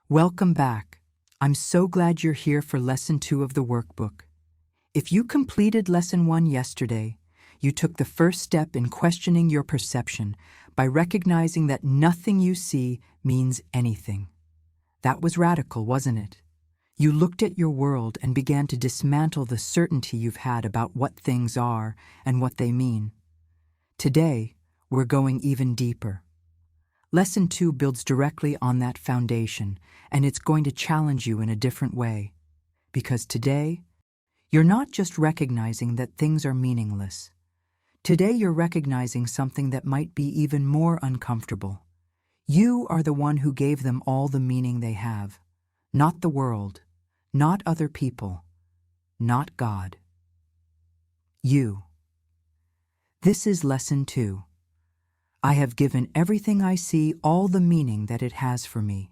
Welcome back. I'm so glad you're here for Lesson 2 of the workbook. If you completed Lesson 1 yesterday, you took the first step in questioning your perception by recognizing that nothing you see means anything. That was radical, wasn't it? You looked at your world and began to dismantle the certainty you've had about what things are and what they mean. Today, we're going even deeper. Lesson 2 builds directly on that foundation, and it's going to challenge you in a different way. Because today, you're not just recognizing that things are meaningless. Today you're recognizing something that might be even more uncomfortable. You are the one who gave them all the meaning they have. Not the world, not other people, not God. You. This is Lesson 2. I have given everything I see all the meaning that it has for me.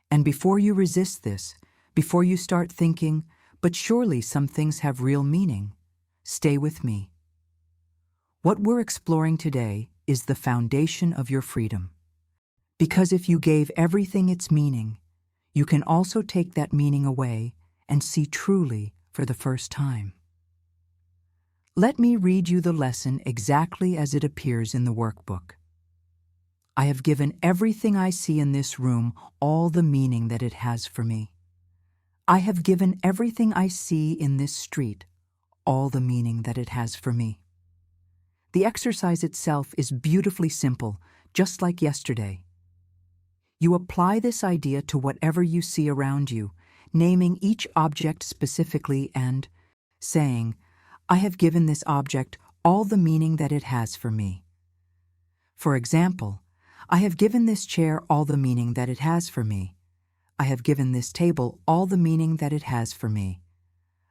And before you resist this, before you start thinking, but surely some things have real meaning, stay with me. What we're exploring today is the foundation of your freedom. Because if you gave everything its meaning, you can also take that meaning away and see truly for the first time. Let me read you the lesson exactly as it appears in the workbook. I have given everything I see in this room all the meaning that it has for me. I have given everything I see in this street all the meaning that it has for me. The exercise itself is beautifully simple, just like yesterday. You apply this idea to whatever you see around you, naming each object specifically and saying, I have given this object all the meaning that it has for me. For example, I have given this chair all the meaning that it has for me. I have given this table all the meaning that it has for me.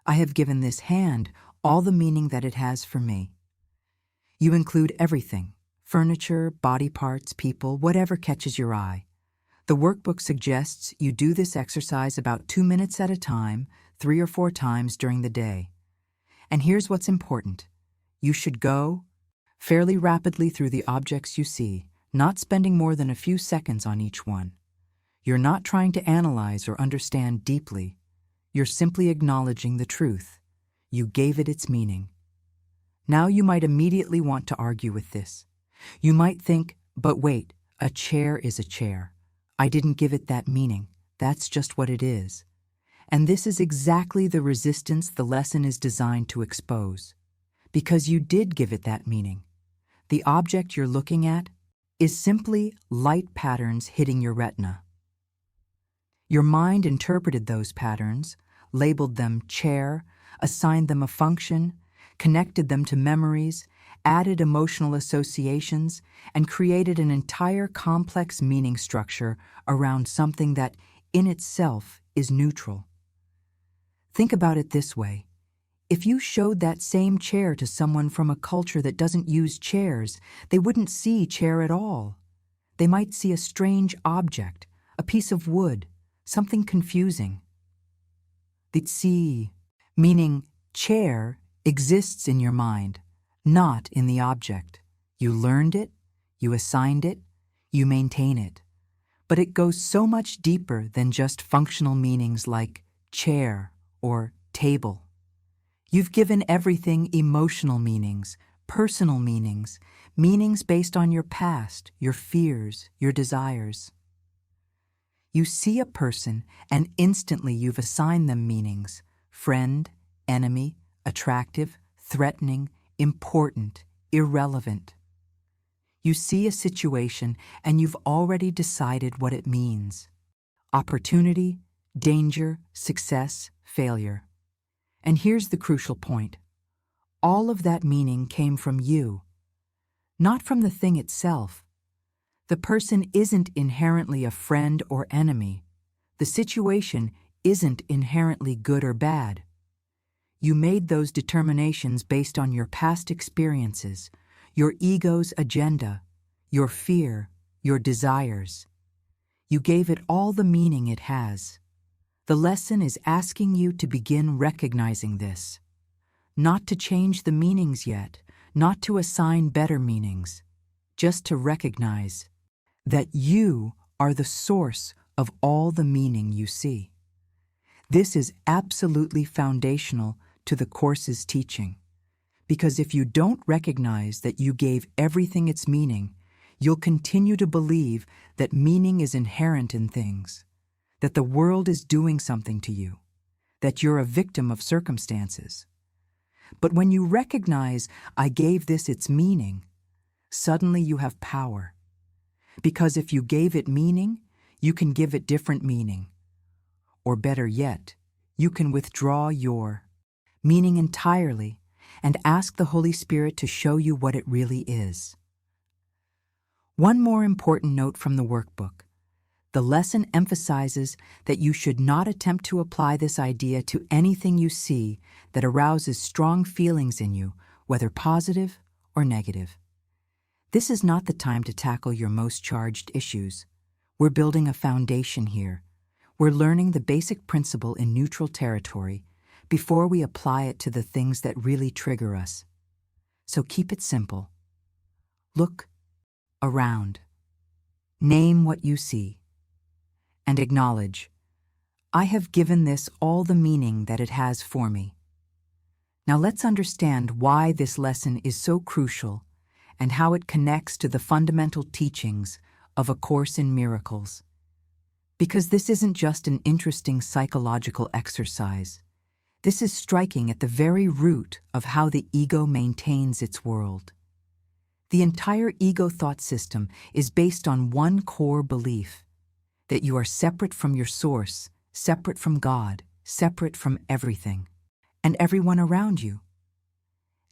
I have given this hand all the meaning that it has for me. You include everything, furniture, body parts, people, whatever catches your eye. The workbook suggests you do this exercise about 2 minutes at a time, 3 or 4 times during the day. And here's what's important. You should go fairly rapidly through the objects you see, not spending more than a few seconds on each one. You're not trying to analyze or understand deeply. You're simply acknowledging the truth. You gave it its meaning. Now you might immediately want to argue with this. You might think, but wait, a chair is a chair. I didn't give it that meaning. That's just what it is. And this is exactly the resistance the lesson is designed to expose. Because you did give it that meaning. The object you're looking at is simply light patterns hitting your retina. Your mind interpreted those patterns, labeled them chair, assigned them a function, connected them to memories, added emotional associations, and created an entire complex meaning structure around something that, in itself, is neutral. Think about it this way. If you showed that same chair to someone from a culture that doesn't use chairs, they wouldn't see chair at all. They might see a strange object, a piece of wood, something confusing. The tsi, meaning chair, exists in your mind, not in the object. You learned it, you assigned it, you maintain it. But it goes so much deeper than just functional meanings like chair or table. You've given everything emotional meanings, personal meanings, meanings based on your past, your fears, your desires. You see a person and instantly you've assigned them meanings: friend, enemy, attractive, threatening, important, irrelevant. You see a situation and you've already decided what it means: opportunity, danger, success, failure. And here's the crucial point. All of that meaning came from you, not from the thing itself. The person isn't inherently a friend or enemy. The situation isn't inherently good or bad. You made those determinations based on your past experiences, your ego's agenda, your fear, your desires. You gave it all the meaning it has. The lesson is asking you to begin recognizing this. Not to change the meanings yet, not to assign better meanings, just to recognize that you are the source of all the meaning you see. This is absolutely foundational to the Course's teaching, because if you don't recognize that you gave everything its meaning, you'll continue to believe that meaning is inherent in things, that the world is doing something to you, that you're a victim of circumstances. But when you recognize, I gave this its meaning, suddenly you have power. Because if you gave it meaning, you can give it different meaning. Or better yet, you can withdraw your meaning entirely and ask the Holy Spirit to show you what it really is. One more important note from the workbook. The lesson emphasizes that you should not attempt to apply this idea to anything you see that arouses strong feelings in you, whether positive or negative. This is not the time to tackle your most charged issues. We're building a foundation here. We're learning the basic principle in neutral territory before we apply it to the things that really trigger us. So keep it simple. Look around. Name what you see. And acknowledge, I have given this all the meaning that it has for me. Now let's understand why this lesson is so crucial and how it connects to the fundamental teachings of A Course in Miracles. Because this isn't just an interesting psychological exercise. This is striking at the very root of how the ego maintains its world. The entire ego thought system is based on one core belief, that you are separate from your source, separate from God, separate from everything, and everyone around you.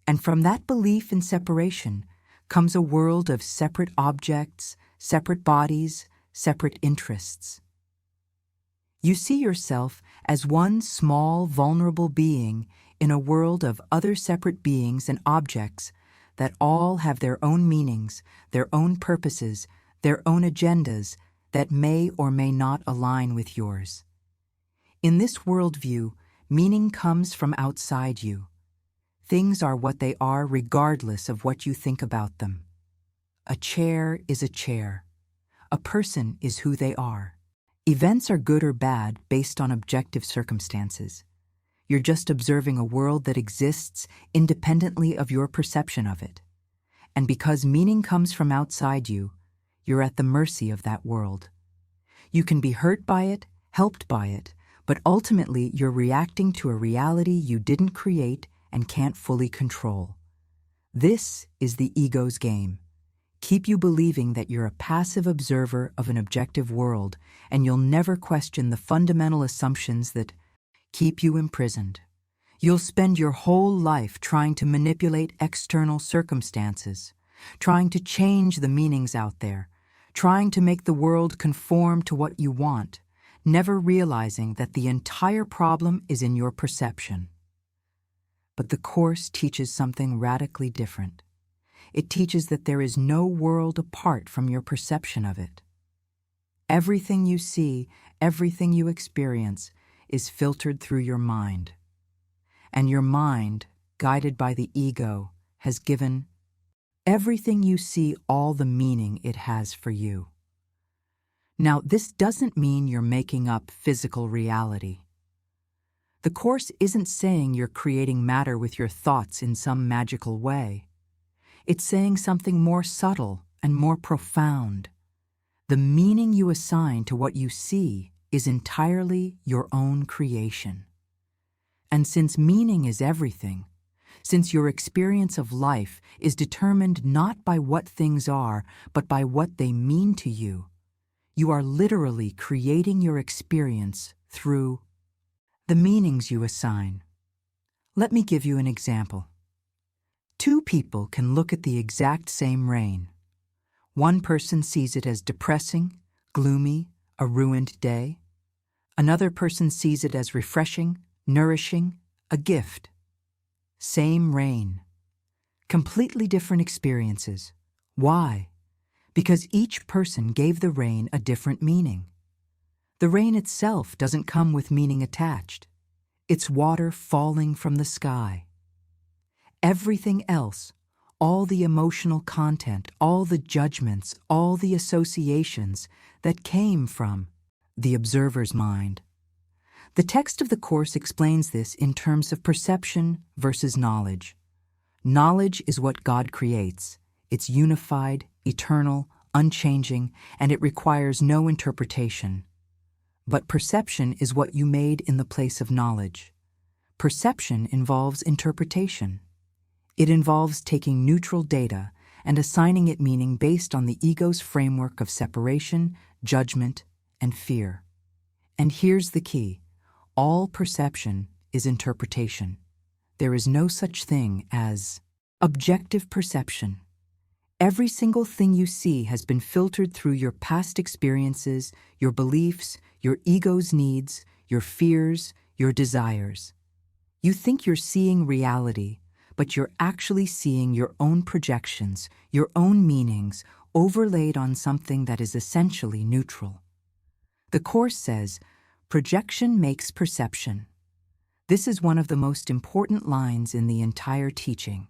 And from that belief in separation comes a world of separate objects, separate bodies, separate interests. You see yourself as one small, vulnerable being in a world of other separate beings and objects that all have their own meanings, their own purposes, their own agendas that may or may not align with yours. In this worldview, meaning comes from outside you. Things are what they are regardless of what you think about them. A chair is a chair. A person is who they are. Events are good or bad based on objective circumstances. You're just observing a world that exists independently of your perception of it. And because meaning comes from outside you, you're at the mercy of that world. You can be hurt by it, helped by it, but ultimately you're reacting to a reality you didn't create and can't fully control. This is the ego's game. Keep you believing that you're a passive observer of an objective world, and you'll never question the fundamental assumptions that keep you imprisoned. You'll spend your whole life trying to manipulate external circumstances, trying to change the meanings out there, trying to make the world conform to what you want, never realizing that the entire problem is in your perception. But the Course teaches something radically different. It teaches that there is no world apart from your perception of it. Everything you see, everything you experience, is filtered through your mind. And your mind, guided by the ego, has given everything you see all the meaning it has for you. Now, this doesn't mean you're making up physical reality. The Course isn't saying you're creating matter with your thoughts in some magical way. It's saying something more subtle and more profound. The meaning you assign to what you see is entirely your own creation. And since meaning is everything, since your experience of life is determined not by what things are, but by what they mean to you, you are literally creating your experience through the meanings you assign. Let me give you an example. Two people can look at the exact same rain. One person sees it as depressing, gloomy, a ruined day. Another person sees it as refreshing, nourishing, a gift. Same rain. Completely different experiences. Why? Because each person gave the rain a different meaning. The rain itself doesn't come with meaning attached. It's water falling from the sky. Everything else, all the emotional content, all the judgments, all the associations that came from the observer's mind. The text of the Course explains this in terms of perception versus knowledge. Knowledge is what God creates. It's unified, eternal, unchanging, and it requires no interpretation. But perception is what you made in the place of knowledge. Perception involves interpretation. It involves taking neutral data and assigning it meaning based on the ego's framework of separation, judgment, and fear. And here's the key. All perception is interpretation. There is no such thing as objective perception. Every single thing you see has been filtered through your past experiences, your beliefs, your ego's needs, your fears, your desires. You think you're seeing reality, but you're actually seeing your own projections, your own meanings, overlaid on something that is essentially neutral. The Course says, projection makes perception. This is one of the most important lines in the entire teaching.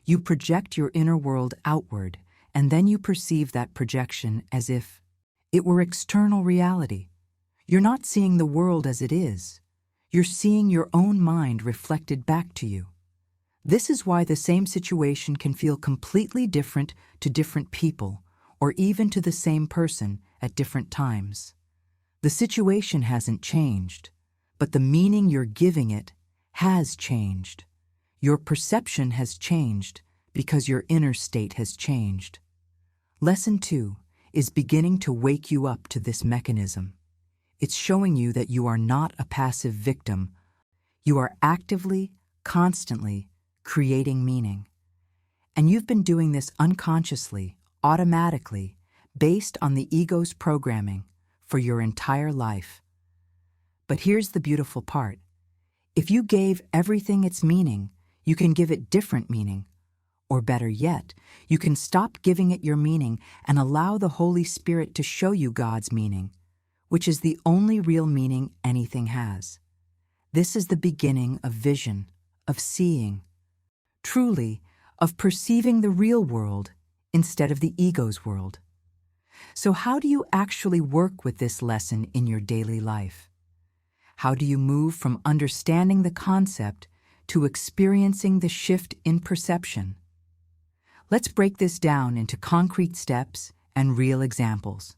You project your inner world outward, and then you perceive that projection as if it were external reality. You're not seeing the world as it is. You're seeing your own mind reflected back to you. This is why the same situation can feel completely different to different people, or even to the same person at different times. The situation hasn't changed, but the meaning you're giving it has changed. Your perception has changed because your inner state has changed. Lesson 2 is beginning to wake you up to this mechanism. It's showing you that you are not a passive victim. You are actively, constantly creating meaning. And you've been doing this unconsciously, automatically, based on the ego's programming for your entire life. But here's the beautiful part. If you gave everything its meaning, you can give it different meaning. Or better yet, you can stop giving it your meaning and allow the Holy Spirit to show you God's meaning, which is the only real meaning anything has. This is the beginning of vision, of seeing, truly, of perceiving the real world instead of the ego's world. So how do you actually work with this lesson in your daily life? How do you move from understanding the concept to experiencing the shift in perception? Let's break this down into concrete steps and real examples.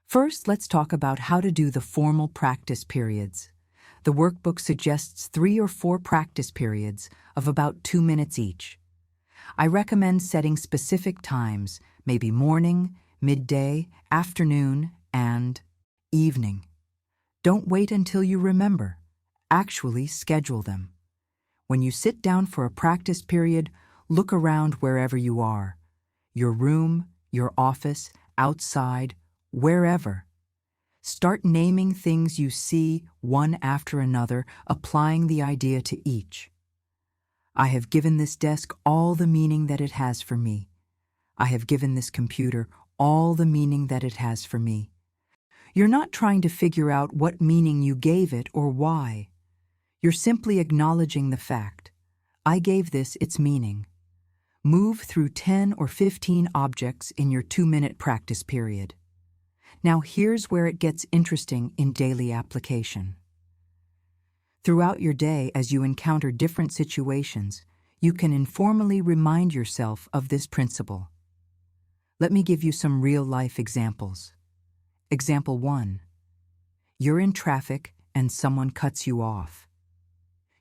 First, let's talk about how to do the formal practice periods. The workbook suggests 3 or 4 practice periods of about 2 minutes each. I recommend setting specific times, maybe morning, midday, afternoon, and evening. Don't wait until you remember. Actually schedule them. When you sit down for a practice period, look around wherever you are. Your room, your office, outside, wherever. Start naming things you see one after another, applying the idea to each. I have given this desk all the meaning that it has for me. I have given this computer all the meaning that it has for me. You're not trying to figure out what meaning you gave it or why. You're simply acknowledging the fact. I gave this its meaning. Move through 10 or 15 objects in your 2-minute practice period. Now here's where it gets interesting in daily application. Throughout your day, as you encounter different situations, you can informally remind yourself of this principle. Let me give you some real-life examples. Example 1. You're in traffic and someone cuts you off.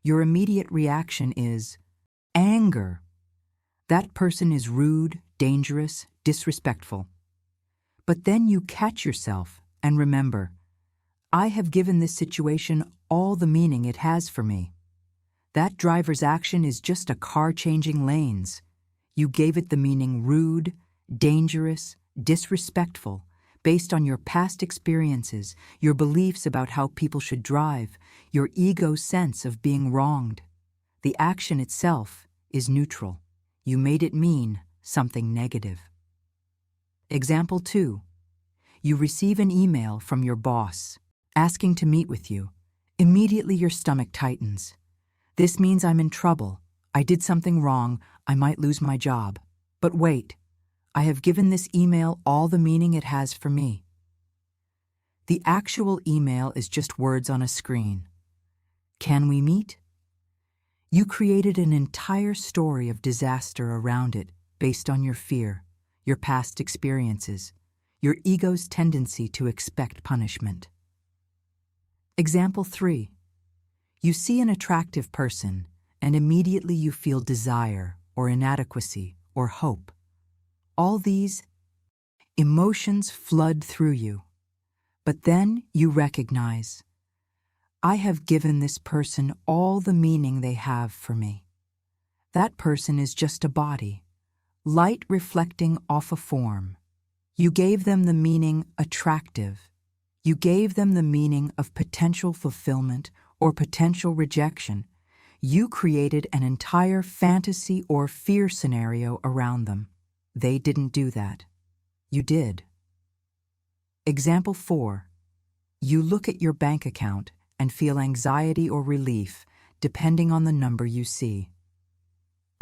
Your immediate reaction is anger. That person is rude, dangerous, disrespectful. But then you catch yourself and remember, I have given this situation all the meaning it has for me. That driver's action is just a car changing lanes. You gave it the meaning rude, dangerous, disrespectful, based on your past experiences, your beliefs about how people should drive, your ego's sense of being wronged. The action itself is neutral. You made it mean something negative. Example 2. You receive an email from your boss asking to meet with you. Immediately your stomach tightens. This means I'm in trouble. I did something wrong. I might lose my job. But wait, I have given this email all the meaning it has for me. The actual email is just words on a screen. Can we meet? You created an entire story of disaster around it based on your fear, your past experiences, your ego's tendency to expect punishment. Example 3. You see an attractive person, and immediately you feel desire or inadequacy or hope. All these emotions flood through you. But then you recognize, I have given this person all the meaning they have for me. That person is just a body, light reflecting off a form. You gave them the meaning attractive. You gave them the meaning of potential fulfillment or potential rejection. You created an entire fantasy or fear scenario around them. They didn't do that. You did. Example 4. You look at your bank account and feel anxiety or relief depending on the number you see.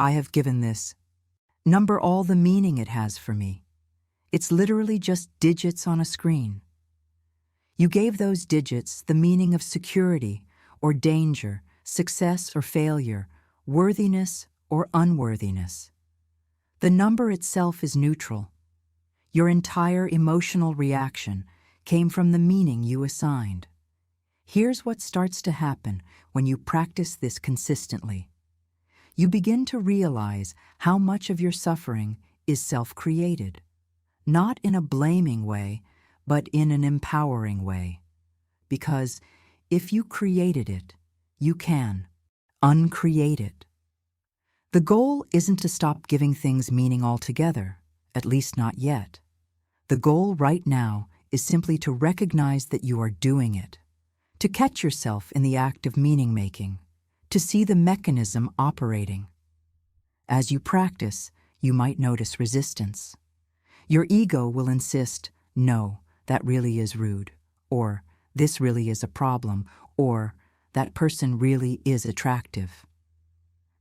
I have given this number all the meaning it has for me. It's literally just digits on a screen. You gave those digits the meaning of security or danger, success or failure, worthiness or unworthiness. The number itself is neutral. Your entire emotional reaction came from the meaning you assigned. Here's what starts to happen when you practice this consistently. You begin to realize how much of your suffering is self-created, not in a blaming way, but in an empowering way. Because if you created it, you can uncreate it. The goal isn't to stop giving things meaning altogether, at least not yet. The goal right now is simply to recognize that you are doing it, to catch yourself in the act of meaning-making, to see the mechanism operating. As you practice, you might notice resistance. Your ego will insist, no, that really is rude, or this really is a problem, or that person really is attractive.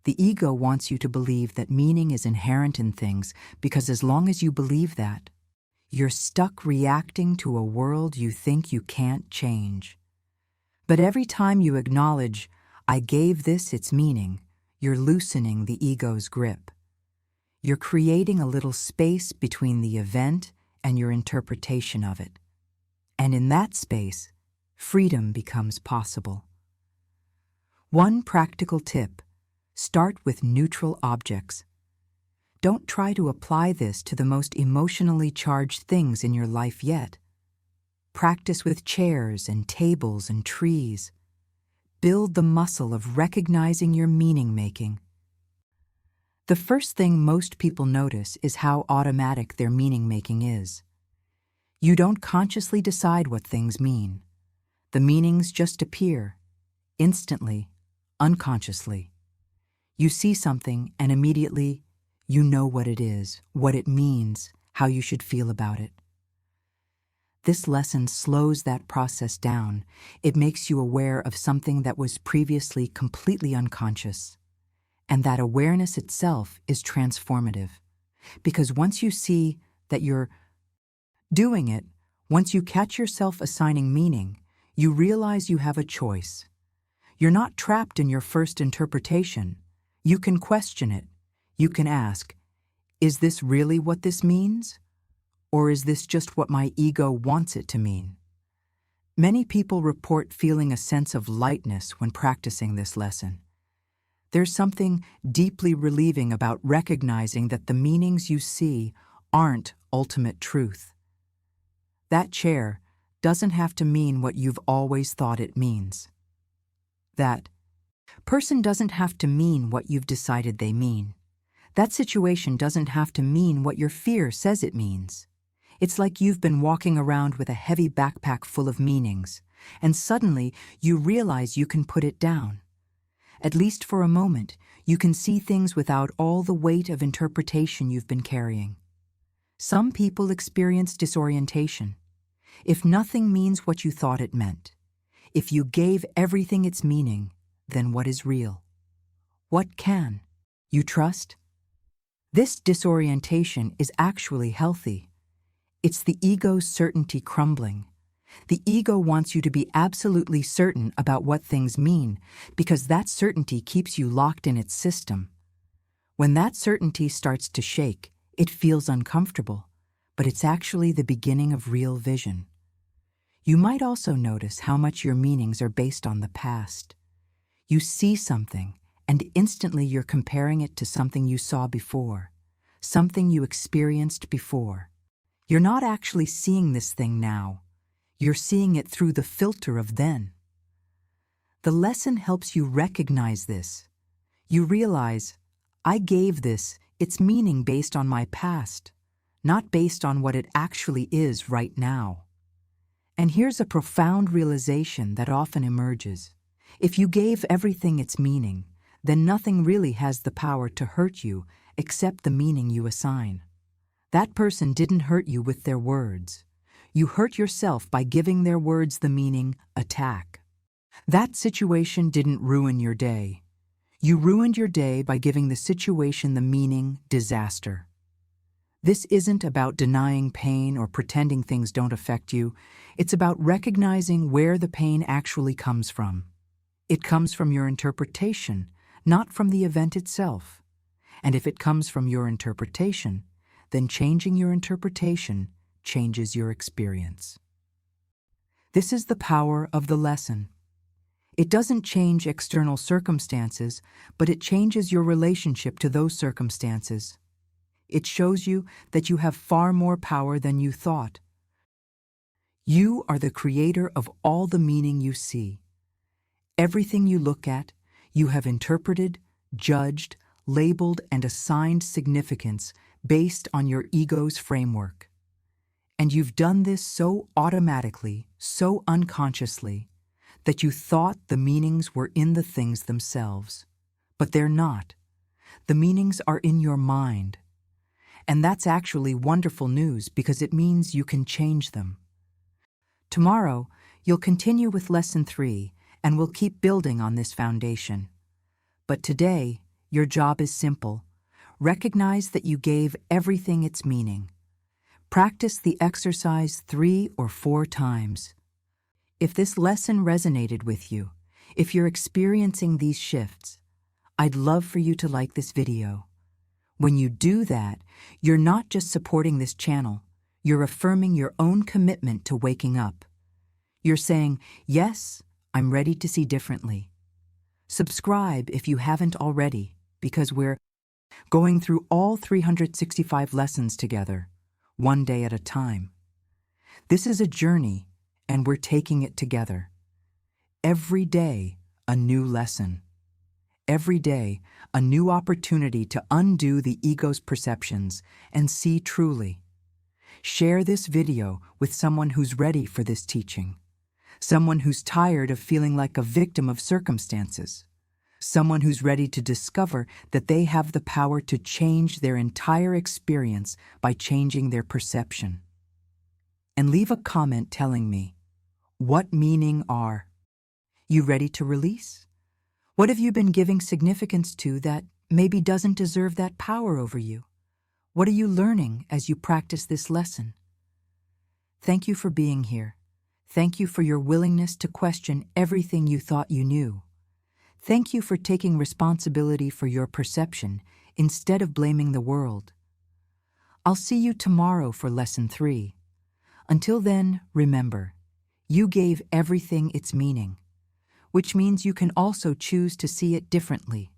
The ego wants you to believe that meaning is inherent in things because as long as you believe that, you're stuck reacting to a world you think you can't change. But every time you acknowledge, I gave this its meaning, you're loosening the ego's grip. You're creating a little space between the event and your interpretation of it. And in that space, freedom becomes possible. One practical tip: start with neutral objects. Don't try to apply this to the most emotionally charged things in your life yet. Practice with chairs and tables and trees. Build the muscle of recognizing your meaning-making. The first thing most people notice is how automatic their meaning-making is. You don't consciously decide what things mean. The meanings just appear, instantly, unconsciously. You see something and immediately you know what it is, what it means, how you should feel about it. This lesson slows that process down. It makes you aware of something that was previously completely unconscious. And that awareness itself is transformative. Because once you see that you're doing it, once you catch yourself assigning meaning, you realize you have a choice. You're not trapped in your first interpretation. You can question it. You can ask, is this really what this means? Or is this just what my ego wants it to mean? Many people report feeling a sense of lightness when practicing this lesson. There's something deeply relieving about recognizing that the meanings you see aren't ultimate truth. That chair doesn't have to mean what you've always thought it means. That person doesn't have to mean what you've decided they mean. That situation doesn't have to mean what your fear says it means. It's like you've been walking around with a heavy backpack full of meanings, and suddenly you realize you can put it down. At least for a moment, you can see things without all the weight of interpretation you've been carrying. Some people experience disorientation. If nothing means what you thought it meant, if you gave everything its meaning, then what is real? What can you trust? This disorientation is actually healthy. It's the ego's certainty crumbling. The ego wants you to be absolutely certain about what things mean, because that certainty keeps you locked in its system. When that certainty starts to shake, it feels uncomfortable, but it's actually the beginning of real vision. You might also notice how much your meanings are based on the past. You see something, and instantly you're comparing it to something you saw before, something you experienced before. You're not actually seeing this thing now. You're seeing it through the filter of then. The lesson helps you recognize this. You realize, I gave this its meaning based on my past, not based on what it actually is right now. And here's a profound realization that often emerges. If you gave everything its meaning, then nothing really has the power to hurt you except the meaning you assign. That person didn't hurt you with their words. You hurt yourself by giving their words the meaning attack. That situation didn't ruin your day. You ruined your day by giving the situation the meaning disaster. This isn't about denying pain or pretending things don't affect you. It's about recognizing where the pain actually comes from. It comes from your interpretation, not from the event itself. And if it comes from your interpretation, then changing your interpretation changes your experience. This is the power of the lesson. It doesn't change external circumstances, but it changes your relationship to those circumstances. It shows you that you have far more power than you thought. You are the creator of all the meaning you see. Everything you look at, you have interpreted, judged, labeled, and assigned significance based on your ego's framework. And you've done this so automatically, so unconsciously, that you thought the meanings were in the things themselves. But they're not. The meanings are in your mind. And that's actually wonderful news because it means you can change them. Tomorrow, you'll continue with Lesson 3, and we'll keep building on this foundation. But today, your job is simple. Recognize that you gave everything its meaning. Practice the exercise 3 or 4 times. If this lesson resonated with you, if you're experiencing these shifts, I'd love for you to like this video. When you do that, you're not just supporting this channel, you're affirming your own commitment to waking up. You're saying, yes, I'm ready to see differently. Subscribe if you haven't already, because we're going through all 365 lessons together, one day at a time. This is a journey, and we're taking it together. Every day, a new lesson. Every day, a new opportunity to undo the ego's perceptions and see truly. Share this video with someone who's ready for this teaching. Someone who's tired of feeling like a victim of circumstances. Someone who's ready to discover that they have the power to change their entire experience by changing their perception. And leave a comment telling me, what meaning are you ready to release? What have you been giving significance to that maybe doesn't deserve that power over you? What are you learning as you practice this lesson? Thank you for being here. Thank you for your willingness to question everything you thought you knew. Thank you for taking responsibility for your perception instead of blaming the world. I'll see you tomorrow for Lesson 3. Until then, remember, you gave everything its meaning, which means you can also choose to see it differently.